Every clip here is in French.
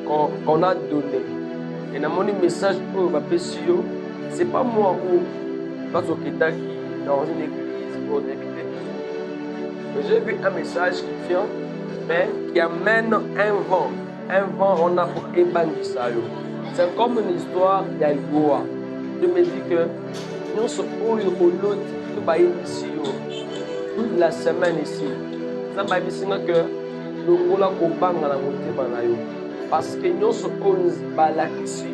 qu'on a donné. Et dans mon message pour ma PCO, ce n'est pas moi ou parce que dans une église ou une église. J'ai vu un message qui vient, mais qui amène un vent. Un vent, on a pour Ebangisayo. C'est comme une histoire d'Algoa. Je me dis que nous sommes au l'autre ici, toute la semaine ici. Ça m'a dit que nous voulons qu'on banque dans la montée. Parce que nous sommes au ici.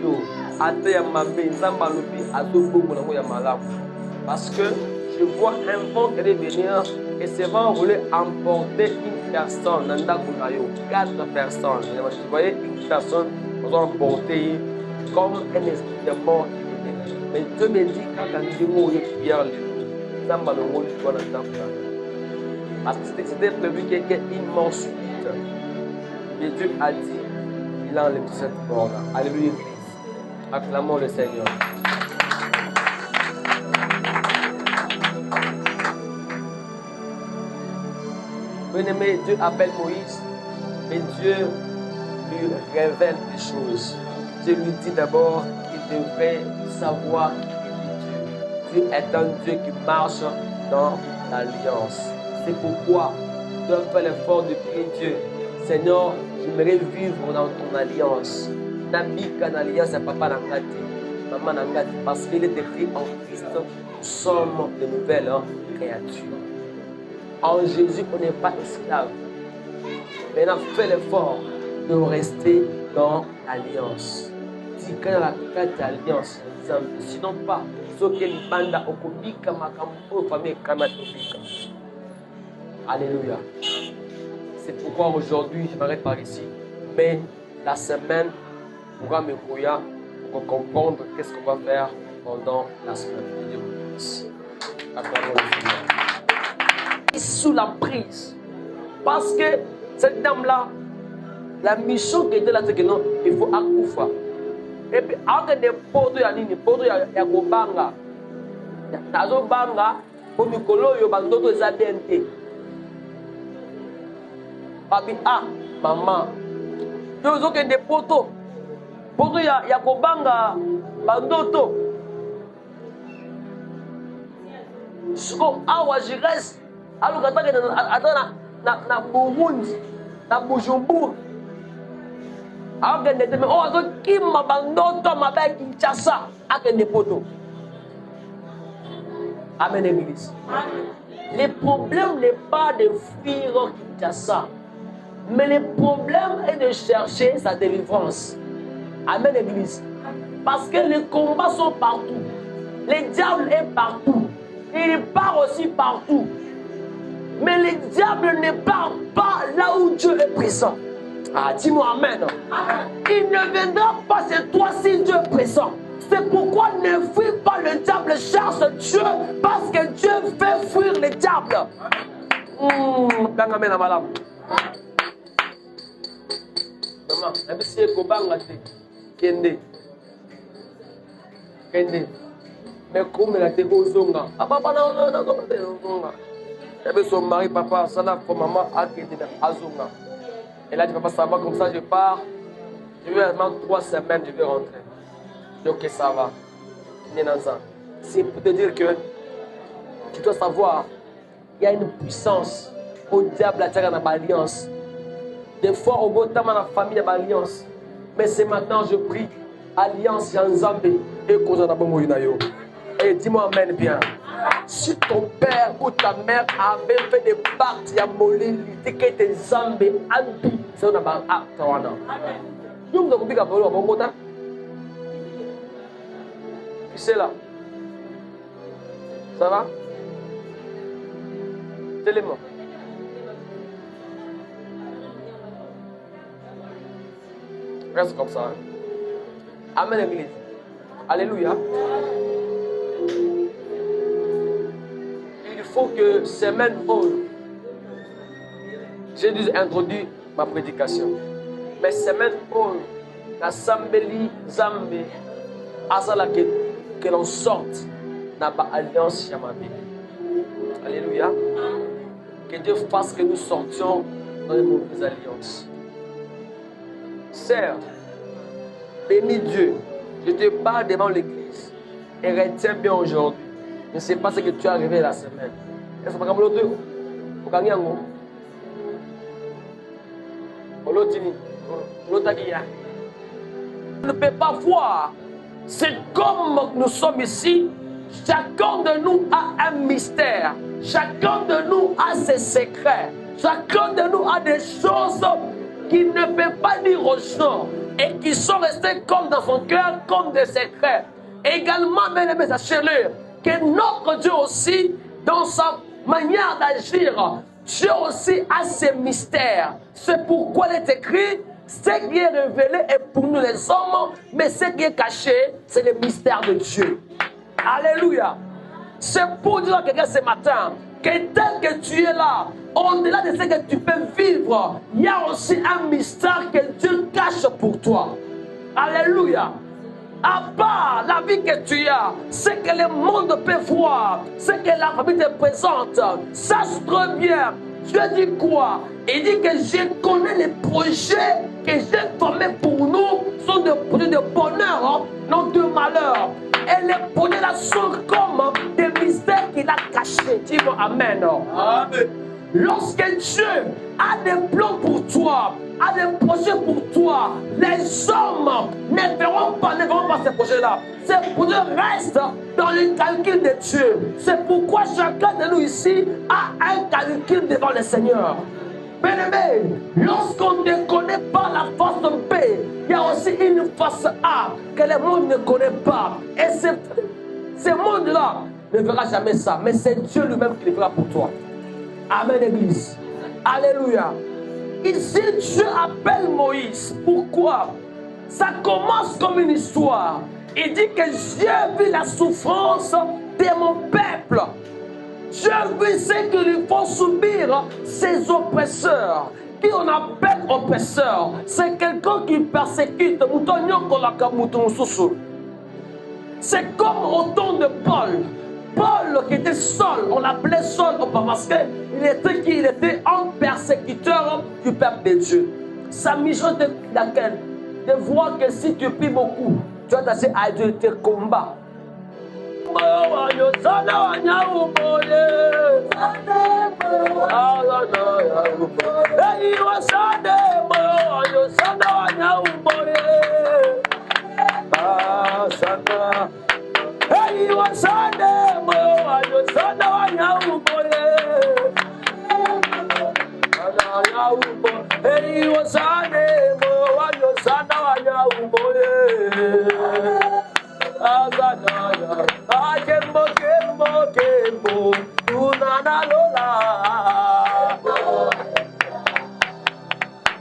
Parce que je vois un vent qui allait venir et ce vent voulait emporter une personne, 4 personnes. Vous voyez, une personne vous a emporté comme un esprit de mort. Mais Dieu me dit quand Dieu est Pierre, ça m'a donné parce que c'était prévu qu'il y ait une mort subite. Mais Dieu a dit, il a enlevé cette mort-là. Alléluia. Acclamons le Seigneur. Bien-aimé, Dieu appelle Moïse et Dieu lui révèle des choses. Dieu lui dit d'abord qu'il devrait savoir qu'il est Dieu. Dieu est un Dieu qui marche dans l'alliance. C'est pourquoi tu dois faire l'effort de prier Dieu. Seigneur, j'aimerais vivre dans ton alliance. Nabika alliance à papa Nangati, maman Nangati, parce qu'il est écrit en Christ, nous sommes de nouvelles créatures. En Jésus, on n'est pas esclave. Mais on a fait l'effort de rester dans l'alliance. Si quand la carte d'alliance, sinon pas, ce que les bandes au Kobika, Makampo, famille Kamatobika. Alléluia. C'est pourquoi aujourd'hui, je m'arrête par ici. Mais la semaine pourra me couiller pour comprendre qu'est-ce qu'on va faire pendant la semaine. Dieu vous bénisse. Acclamons le Seigneur. Sous la prise. Parce que cette dame-là, la mission qui était là, c'est que non, il faut accoucher. Et puis, après des potes, il y a des potes, il y a des banga. Nazo banga, pour Mikolo, il y a des adentes. Papi, ah, maman. Il y a des potes. Potes, il y a des banga, bandoto. Jusqu'au awa, je reste. Alors, na Burundi, na Bujumbura. Alors, qui m'a bandoto, m'a fait Kinshasa, avec des poteaux. Amen, Église. Le problème n'est pas de fuir Kinshasa, mais le problème est de chercher sa délivrance. Amen, Église. Parce que les combats sont partout. Le diable est partout. Il part aussi partout. Mais le diable ne part pas là où Dieu est présent. Ah, dis-moi amen. Il ne viendra pas chez toi si Dieu est présent. C'est pourquoi ne fuis pas le diable, cherche Dieu, parce que Dieu fait fuir le diable. Amen, madame. Maman, Kende. Mais comme la Tébozonga. Ah, papa, non. J'avais son mari, papa, ça l'a fait maman à Azonga. Elle a dit, papa, ça va comme ça, je pars. Je vais dans 3 semaines, je vais rentrer. Je dis, ok, ça va. C'est pour te dire que tu dois savoir, il y a une puissance au diable à tirer dans l'alliance. Des fois, au beau temps, dans la famille, il y a une alliance. Mais ce matin, je prie, alliance, Yanzambe, et Kozanabomoyunayo. Et dis-moi, amen bien. Si ton père ou ta mère avait fait des pactes, il y a molé, il que tes zambes, ambi, c'est un acte. Nous avons dit qu'on bon côté. Tu sais là. Ça va? Tellement. Reste comme ça. Amen, Église. Alléluia. Il faut que semaine haute, j'ai dû introduire ma prédication. Mais semaine haute, la Sambeli Zambé, Azala que l'on sorte dans l'alliance Yamabi. Alléluia. Que Dieu fasse que nous sortions dans les mauvaises alliances. Sœur, Bénis Dieu. Je te parle devant l'église. Et retiens bien aujourd'hui. Je ne sais pas ce que tu as rêvé la semaine. Est-ce que tu as gagné? On ne peut pas voir. C'est comme nous sommes ici. Chacun de nous a un mystère. Chacun de nous a ses secrets. Chacun de nous a des choses qu'il ne peut pas dire aux gens et qui sont restées comme dans son cœur, comme des secrets. Également, mes amis, sachez-le que notre Dieu aussi, dans sa manière d'agir, Dieu aussi a ses mystères. C'est pourquoi il est écrit, ce qui est révélé est pour nous les hommes, mais ce qui est caché, c'est le mystère de Dieu. Alléluia. C'est pour dire à quelqu'un ce matin que tel que tu es là, au-delà de ce que tu peux vivre, il y a aussi un mystère que Dieu cache pour toi. Alléluia. À part la vie que tu as, ce que le monde peut voir, ce que la famille te présente, sache très bien. Dieu dit quoi? Il dit que je connais les projets que j'ai formés pour nous, sont des projets de bonheur, non de malheur. Et les projets là sont comme des mystères qu'il a cachés. Dis-moi Amen. Amen. Lorsque Dieu a des plans pour toi, a des projets pour toi, les hommes ne verront pas ces projets-là. Ces projets restent dans le calcul de Dieu. C'est pourquoi chacun de nous ici a un calcul devant le Seigneur. Bien-aimé, lorsqu'on ne connaît pas la face B, il y a aussi une face A que le monde ne connaît pas. Et ce monde-là ne verra jamais ça. Mais c'est Dieu lui-même qui le fera pour toi. Amen, Église. Alléluia. Ici, Dieu appelle Moïse. Pourquoi? Ça commence comme une histoire. Il dit que j'ai vu la souffrance de mon peuple. J'ai vu ce qu'ils font subir ces oppresseurs. Qui on appelle oppresseur? C'est quelqu'un qui persécute. C'est comme au temps de Paul. Paul qui était Saul, on l'appelait Saul parce qu'il était un persécuteur du peuple de Dieu. Sa mission était laquelle? De voir que si tu pries beaucoup, tu vas t'asseoir à Dieu tes combats.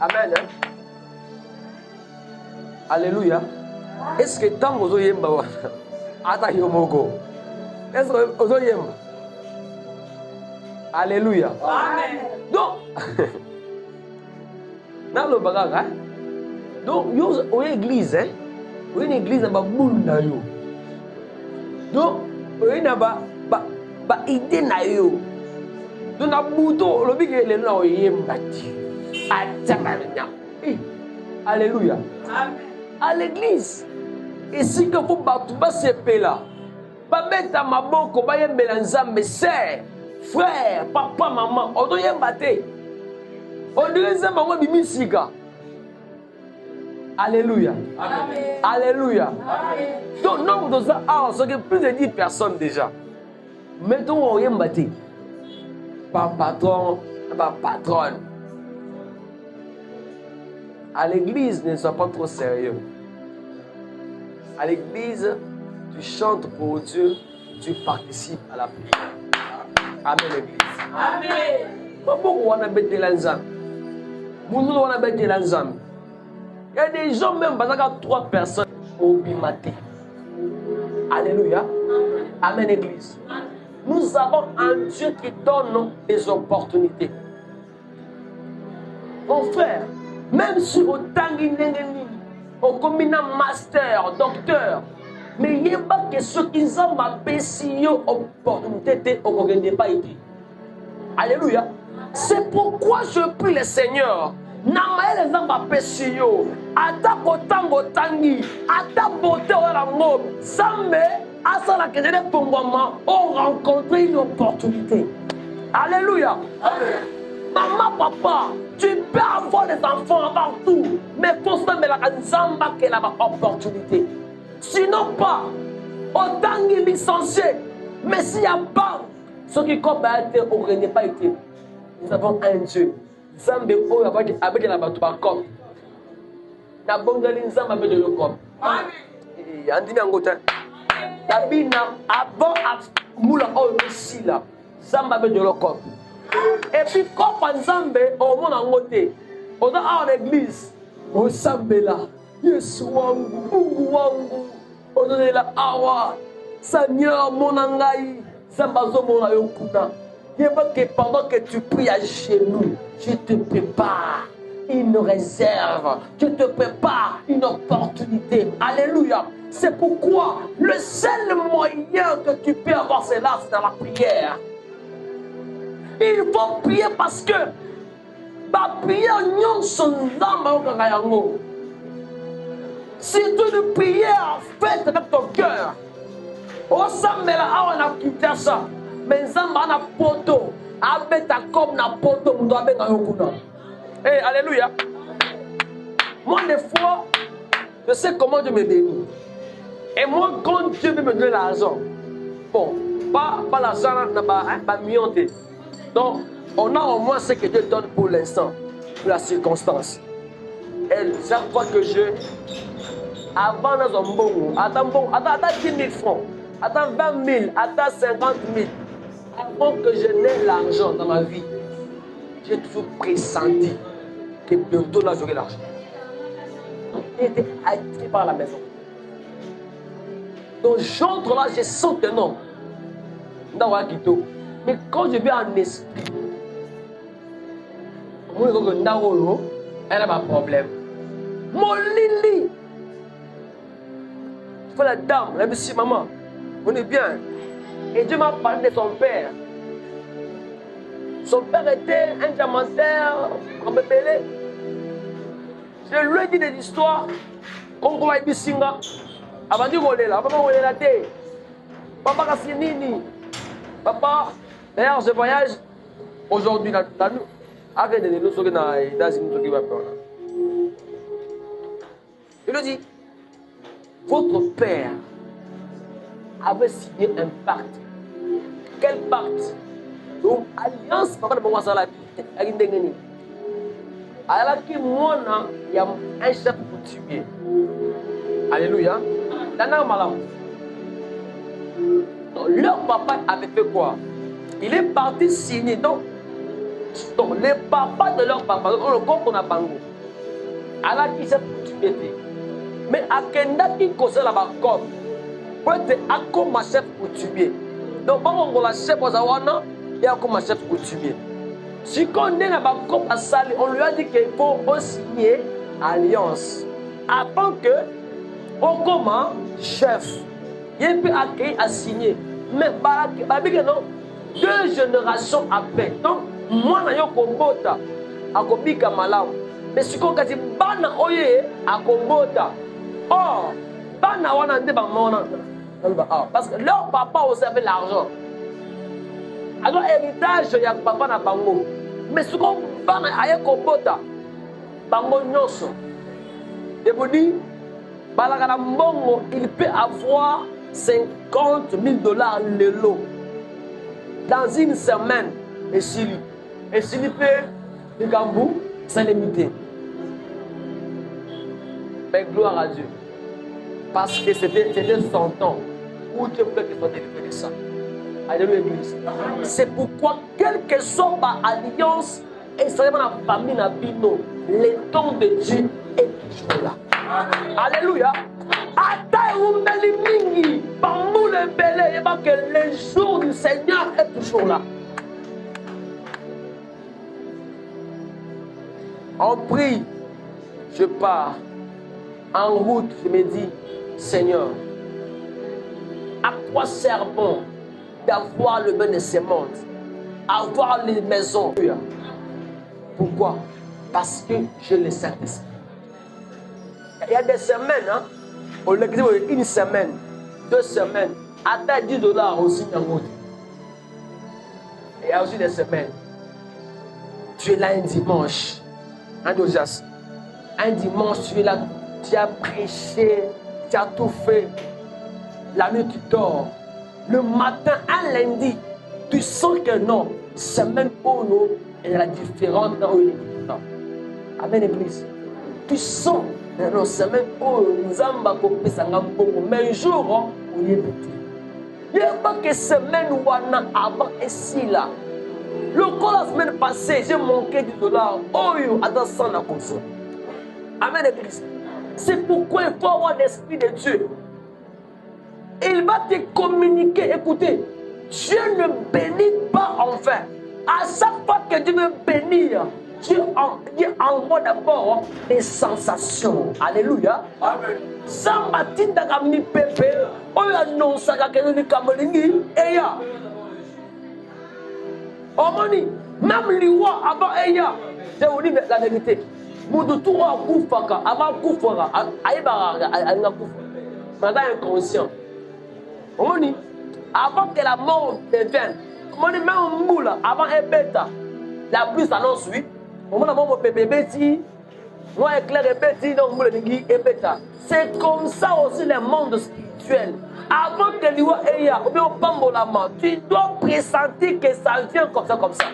Amen. Alléluia. Est-ce que tant que vous avez est-ce que vous avez Alléluia. Amen. Donc, dans le bagage, donc, vous avez une église, vous avez une église dans le monde. Donc, vous avez une idée. Donc, vous avez une idée. Alléluia. Amen. À l'église, ici que vous battez ces là, pas mettre à ma banque, on va y mélanger sœurs, frères, papa, maman, on doit y battre. On dirait que c'est maman bimisiga. Alléluia. Amen. Alléluia. Amen. Donc, nombre de ça, ce que plus de 10 personnes déjà. Mettons, on y battre. Pas patron, pas patronne. À l'église, ne sois pas trop sérieux. À l'église, tu chantes pour Dieu, tu participes à la prière. Amen, l'église. Amen. Pourquoi on a bêté l'ensemble? On a bêté l'ensemble. Il y a des gens même, parce qu'il y a 3 personnes au bimaté. Alléluia. Amen, l'église. Nous avons un Dieu qui donne des opportunités. Mon frère, même si au tangi au combina master, docteur, mais il n'y a pas que ceux qui ont ma opportunité au ne pas été. Alléluia. C'est pourquoi je prie le Seigneur. Namae les amba pesio. Attaque autant ntango tangi ata beauté oyo yango Nzambe asala que je pour moi on rencontre une opportunité. Alléluia. Amen. Maman, papa, tu peux avoir des enfants partout, mais il faut se mettre à Nzamba qui est la opportunité. Sinon pas, autant qu'il est licencié, mais s'il n'y a pas, ce qui comme aurait pas été. Nous avons un Dieu. Nzambe oyo avec la bateau par comme. Na bondeli Nzamba avec le comme. Amen. Andini angota. Tabina avant moula oyo ici là. Nzamba avec le comme. Et puis quand Nzambe au monde en côté, on est en l'église, on Nzambe là, Yesu wangu, Mungu wangu, on est là awa, Seigneur mon angai, Zambazo mon ayokuna. Il faut que pendant que tu pries à genoux, je te prépare une réserve, je te prépare une opportunité. Alléluia. C'est pourquoi le seul moyen que tu peux avoir, c'est là, c'est dans la prière. Il faut prier parce que la prière non son âme. C'est une prière faite avec ton cœur. Au Sambela, on a quitté ça. Mais Zamba na poto, abeta comme na poto, on doit mettre un Hey, alléluia. Moi, des fois, je sais comment Dieu me bénit. Et moi, quand Dieu veut me donner l'argent, bon, pas l'argent, pas million. Donc, on a au moins ce que Dieu donne pour l'instant, pour la circonstance. Et chaque fois que je... Avant, dans un bon, attends 10 000 francs, attends 20 000, attends 50 000. Avant que je n'ai l'argent dans ma vie, j'ai toujours pressenti que bientôt là, j'aurai l'argent. J'ai été attiré par la maison. Donc, j'entre là, je sens que non. Mais quand je vais en esprit, elle a un problème. Mon Lili, tu fais la dame, elle me dit maman, on est bien. Et Dieu m'a parlé de son père. Son père était un diamantaire, on me appelait. Je lui ai dit des histoires, comme on va y bisinga. Avant de rouler là, papa rouler la tête. Papa Kassinini. Papa, d'ailleurs, je voyage aujourd'hui là, avec des nous sommes dans les États-Unis. Il lui dit, votre père avait signé un pacte. Quel pacte? Donc, alliance, papa de Maman Salah, avec Ndengeni. Alors que moi, il y a un chef coutumier. Alléluia. Dans malam. Donc, leur papa avait fait quoi? Il est parti signer. Donc les papas de leur papa, on le compte qu'on a bango. Alors qu'ils s'est coutumier. Mais à Kenda qui cause là-bas comme peut être comme ma chef coutumier. Donc, quand on la chef aux awana, il y a comme ma chef coutumier. Si on est là-bas comme à Sali, on lui a dit qu'il faut signer alliance. Avant que, on commence chef. Il peut accueillir à signer. Mais non, 2 générations après. Donc, moi, je suis kombota, akobika malam. Mais si on dit bana oye akobota. Or, bana wana nde ba mona. Parce que leur papa aussi avait l'argent. Alors, héritage, il y a papa na bango. Mais si on bana aye kobota, bango nyonso. Et vous dites, il peut avoir 50 000 $ le lot dans une semaine. Et s'il fait le gambou, c'est limité. Mais gloire à Dieu. Parce que c'était son temps où Dieu voulait qu'il soit délivré de ça. Alléluia, Église. C'est pourquoi, quelle que soit ma alliance, et seulement la famille n'a bino, le temps de Dieu est toujours là. Alléluia. Que le jour du Seigneur est toujours là. On prie, je pars. En route, je me dis, Seigneur, à quoi sert bon d'avoir le bien de ces mondes, avoir les maisons? Pourquoi? Parce que je le Saint-Esprit. Il y a des semaines, hein, au lieu de une semaine, 2 semaines, à $10 aussi dans le. Il y a aussi des semaines. Tu es là un dimanche. Un dimanche, tu es là, tu as prêché, tu as tout fait. La nuit, tu dors. Le matin, un lundi, tu sens que non, semaine où nous, elle est différente dans le. Amen, Église. Tu sens, non, semaine où nous avons mais un jour, on y est petit. Il n'y a pas que semaine où on a avant ici là. Le coup la semaine passée, j'ai manqué $10. Oh, attends, ça n'a comme ça. Amen, Église. C'est pourquoi il faut avoir l'Esprit de Dieu. Il va te communiquer. Écoutez, Dieu ne bénit pas en vain. À chaque fois que Dieu veut bénir, Dieu envoie d'abord des sensations. Alléluia. Amen. Sambatin d'agami pepe, on annonce à quelqu'un de Kamolingi, et ya. Omoni, même l'Iwa avant Eya, je vous dis la vérité. Moudoutoua Koufaka, avant Koufara, Aïbara, Aïna Koufa. Madame inconscient. Omoni, avant que la mort devienne, Omoni, même Moula, avant Ebeta, la pluie s'annonce, oui. Omoni, mon bébé Betty, moi éclair et Betty, donc Moula Nigi Ebeta. C'est comme ça aussi le monde spirituel. Avant que l'Iwa Eya, ou bien au Pambolama, tu dois pressentir que ça vient comme ça, comme ça.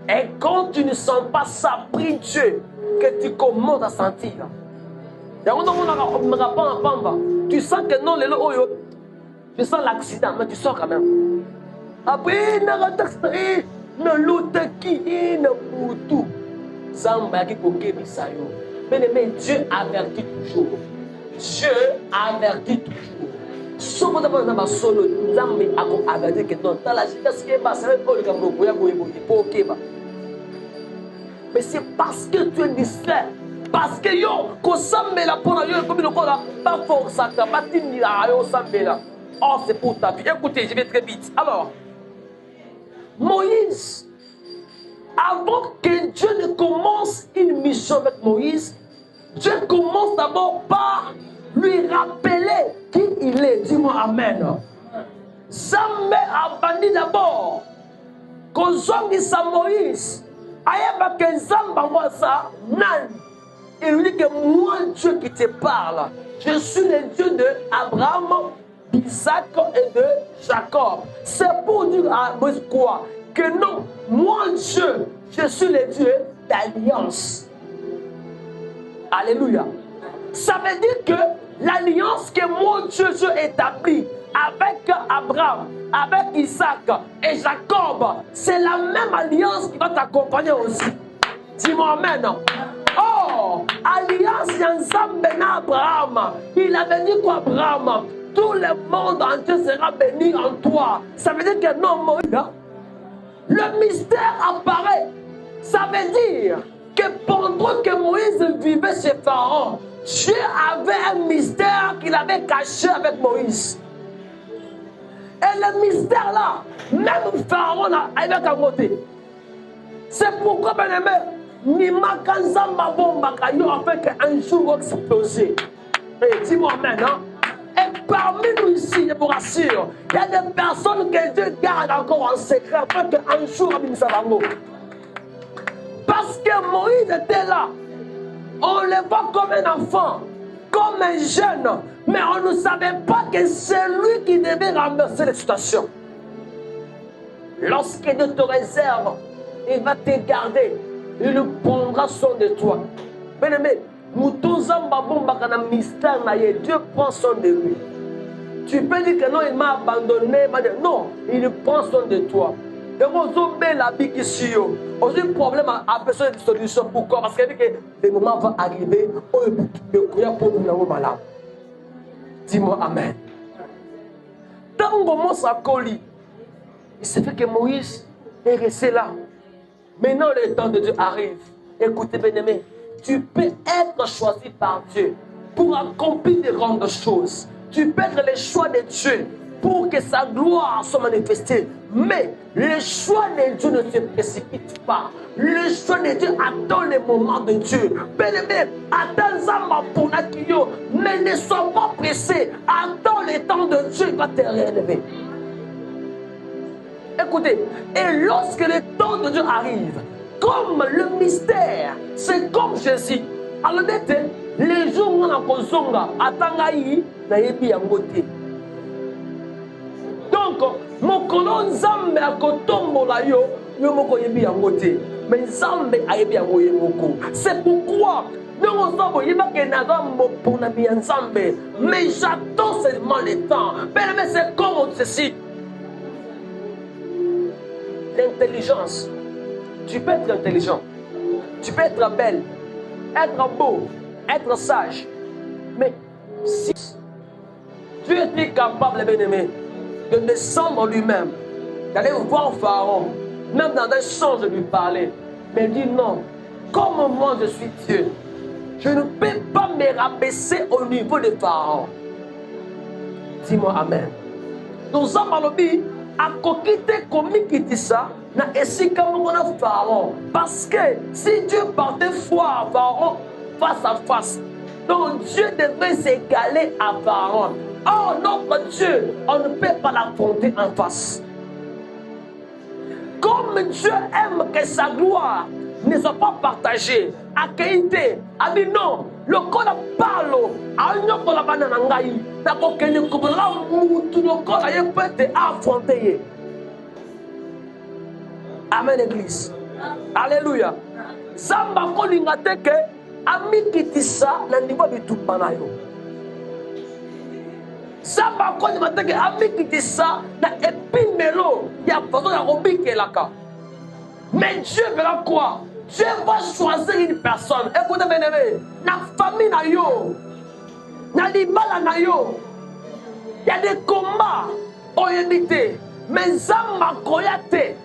Et quand tu ne sens pas ça, prie Dieu, que tu commences à sentir. Tu sens que non, tu sens l'accident, mais tu sors quand même. Après, mais Dieu avertit toujours. Dieu avertit toujours. Sauf que dans ma solo, nous avons averti que non, dans la situation qui est passée, mais c'est parce que tu es distrait. Parce que yo, ko sambela pona yo comme le kola, pas force ça, pas tinira yo sambela. Oh, c'est pour ta vie. Écoutez, je vais très vite. Alors, Moïse, avant que Dieu ne commence une mission avec Moïse, Dieu commence d'abord par lui rappeler qui il est. Dis-moi Amen. Zambé a banni d'abord. Quand Zongi sa Moïse, ayeba que Zamba moi ça, nan. Il lui dit que moi, Dieu qui te parle, je suis le Dieu d'Abraham, d'Isaac et de Jacob. C'est pour dire à Moïse quoi? Que non, moi Dieu, je suis le Dieu d'alliance. Alléluia. Ça veut dire que l'alliance que mon Dieu établit avec Abraham, avec Isaac et Jacob, c'est la même alliance qui va t'accompagner aussi. Dis-moi Amen. Oh, alliance ensemble Abraham. Il avait dit quoi Abraham? Tout le monde entier sera béni en toi. Ça veut dire que non, Moïse. Le mystère apparaît. Ça veut dire que pendant que Moïse vivait chez Pharaon, Dieu avait un mystère qu'il avait caché avec Moïse. Et le mystère là, même Pharaon avait qu'à côté. C'est pourquoi, bien aimé, Nima Kanzamba Bomba Kayo a fait qu'un jour exploser. Et dis-moi maintenant, et parmi nous ici, je vous rassure, il y a des personnes que Dieu garde encore en secret afin qu'un jour il s'avango. Parce que Moïse était là, on le voit comme un enfant, comme un jeune, mais on ne savait pas que c'est lui qui devait renverser les situations. Lorsque Dieu te réserve, il va te garder. Il prendra soin de toi. Bien aimé, Dieu prend soin de lui. Tu peux dire que non, il m'a abandonné. Non, il prend soin de toi. Et on a la vie ici. On a un problème à besoin de solution. Pourquoi? Parce que le moment va arriver où le couillard pour nous malade. Dis-moi Amen. Tant qu'on commence à coller, il s'est fait que Moïse est resté là. Maintenant, le temps de Dieu arrive. Écoutez, bien-aimé, tu peux être choisi par Dieu pour accomplir de grandes choses. Tu peux être le choix de Dieu pour que sa gloire soit manifestée. Mais le choix de Dieu ne se précipite pas. Le choix de Dieu attend le moment de Dieu. Bien-aimé, attends Zamba pour Nakio, mais ne sois pas pressé. Attends le temps de Dieu, il va te réélever. Écoutez, et lorsque le temps de Dieu arrive, comme le mystère, c'est comme Jésus. Alors, les jours où on a consomma, attends, na yebi yangote. Donc, mon colon Zambe a kotombo la yo, yo moko yebi yangote. Mais Zambe a yebi yangoye moko. C'est pourquoi nous sommes pour Zambe. Mais j'attends seulement le temps. Mais c'est comme ceci. L'intelligence. Tu peux être intelligent. Tu peux être belle, être beau, être sage. Mais si Dieu est capable, bien-aimé, de descendre lui-même, d'aller voir Pharaon, même dans un songe de lui parler, mais il dit non, comme moi je suis Dieu, je ne peux pas me rabaisser au niveau de Pharaon. Dis-moi Amen. Nous sommes à l'objet, à quitter comme il dit ça, na esika mona Pharaon. Parce que si Dieu partait voir Pharaon face à face, donc Dieu devrait s'égaler à Pharaon. Or, notre Dieu, on ne peut pas l'affronter en face. Comme Dieu aime que sa gloire ne soit pas partagée, à Keïté, a dit non, le corps parle, à un autre la banane en gaï, d'abord que le corps tout le corps peut être affronté. Amen, Église. Alléluia. Samba kolinga teke, ami kitisa na niveau de tout panayo. Samba kolinga teke, ami kitisa na epimelo, ya façon ya robike laka. Mais Dieu verra quoi? Dieu va choisir une personne. Écoutez, bien aimé, na famille na yo, na libala na yo, il y a des combats au évité, mais Zamba koyate.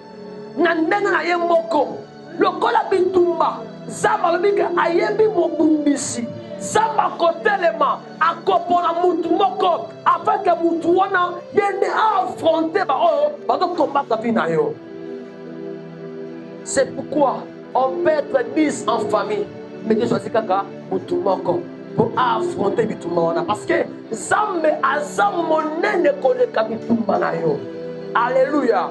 Nandena na ye moko lokola bitumba Zamba lobika ayebi mobumbisi Zamba kotelema akopona mutu moko afin que mutu wana yende affronter ba oyo bato combattre vie na yo. C'est pourquoi on peut être 10 en famille mais Dieu choisit kaka mutu moko pour affronter bitumba wana parce que Zambe aza monene koleka bitumba na yo. Alléluia.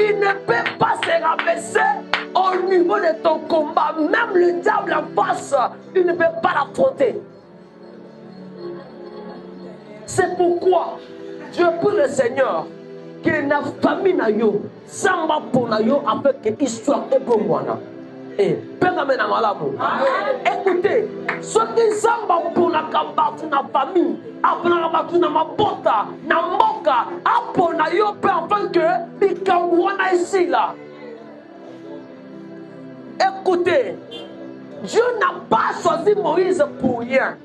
Il ne peut pas se rabaisser au niveau de ton combat. Même le diable en face, il ne peut pas l'affronter. C'est pourquoi Dieu prie le Seigneur que na famille na yo, samba pour na yo afin que l'histoire est pour moi. Et pergamena malamu. Écoutez, ce qui samba pour na kabatu na famille, après na kabatu na mabota, na moka, après na yo pe afin que l'ikambouana ici là. Écoutez, Dieu n'a pas choisi Moïse pour rien.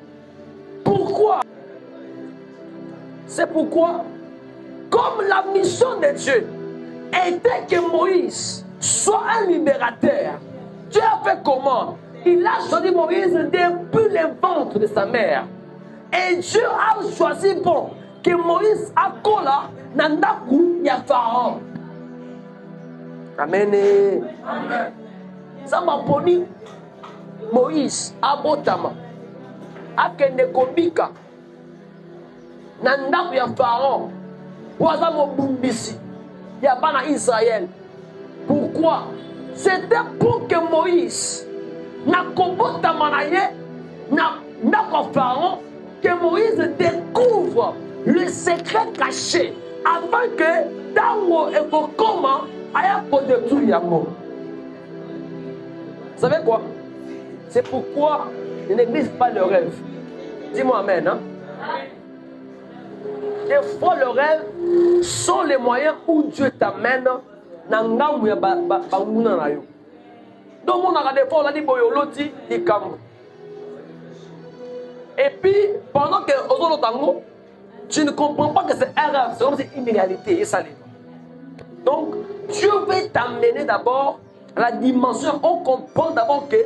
Pourquoi? C'est pourquoi, comme la mission de Dieu était que Moïse soit un libérateur, Dieu a fait comment? Il a choisi Moïse depuis le ventre de sa mère. Et Dieu a choisi bon que Moïse a kola nandaku ya Pharaon. Amen. Amen. Ça m'a poni Moïse abotama akende kobika nandaku ya Pharaon waza mobumbisi ya bana Israël. Pourquoi? C'était pour que Moïse na kobotama na ye na Pharaon, que Moïse découvre le secret caché afin que Tango et Kokoma aient pour détruire Yango. Vous savez quoi? C'est pourquoi il n'existe pas le rêve. Dis-moi amen. Hein? Des fois, le rêve sont les moyens où Dieu t'amène dans le monde. Donc, on a des fois, on a dit boyoloti di kambo. Et puis, pendant que Ozolo Tango, tu ne comprends pas que c'est un rêve, c'est comme si une réalité. Donc, Dieu veut t'amener d'abord à la dimension, on comprend d'abord que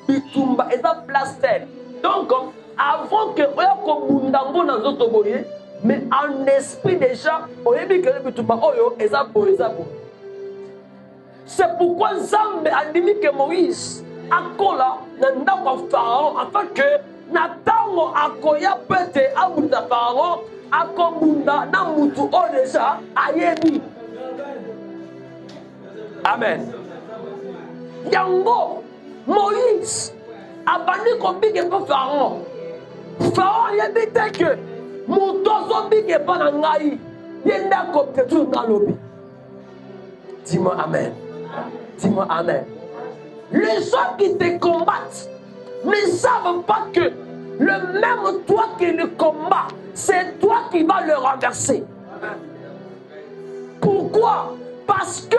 Bitumba est en place telle. Donc, avant que Oyako Bundango dans notre boye, Mais en esprit déjà, c'est pourquoi Nzambe a dit que Moïse akola na ndako Pharaon afin que na tango akoya pete abunda Pharaon akobunda na mutu o déjà ayebi. Amen. Yango Moïse abandi kobike ko Pharaon. Pharaon yebi te que mutu zobike pa na ngai yenda ko tetu ngalobi. Dis-moi amen. Dis-moi amen. Les gens qui te combattent ne savent pas que le même toi qui le combat, c'est toi qui vas le renverser. Pourquoi? Parce que